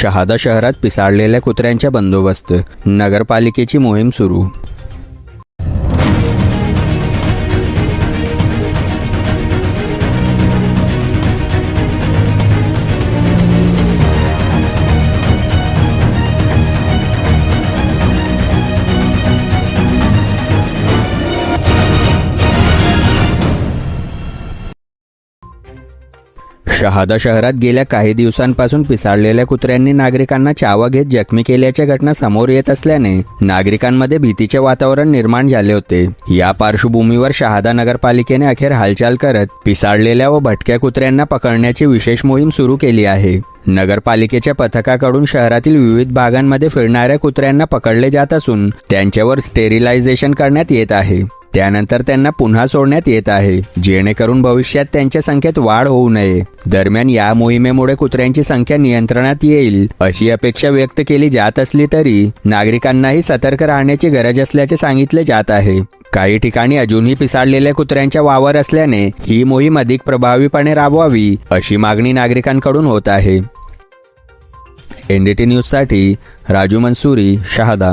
शहादा शहरात पिसाळलेल्या कुत्र्यांच्या बंदोबस्त, नगरपालिकेची मोहीम सुरू। शहादा शहरात गेल्या काही दिवसांपासून पिसाळलेल्या कुत्र्यांनी नागरिकांना चावा घेत जखमी केल्याच्या घटना समोर येत असल्याने नागरिकांमध्ये भीतीचे वातावरण निर्माण झाले होते। या पार्श्वभूमीवर शहादा नगरपालिकेने अखेर हालचाल करत पिसाळलेल्या व भटक्या कुत्र्यांना पकडण्याची विशेष मोहीम सुरू केली आहे। नगरपालिकेच्या पथकाकडून शहरातील विविध भागांमध्ये फिरणाऱ्या कुत्र्यांना पकडले जात असून त्यांच्यावर स्टेरिलायझेशन करण्यात येत आहे। त्यानंतर त्यांना पुन्हा सोडण्यात येत आहे, जेणेकरून भविष्यात त्यांच्या संख्येत वाढ होऊ नये। दरम्यान या मोहिमेमुळे कुत्र्यांची संख्या नियंत्रणात येईल अशी अपेक्षा व्यक्त केली जात असली तरी नागरिकांनाही सतर्क राहण्याची गरज असल्याचे सांगितले जात आहे। काही ठिकाणी अजूनही पिसाळलेल्या कुत्र्यांच्या वावर असल्याने ही मोहीम अधिक प्रभावीपणे राबवावी अशी मागणी नागरिकांकडून होत आहे। NDT न्यूजसाठी राजू मंसूरी, शहादा।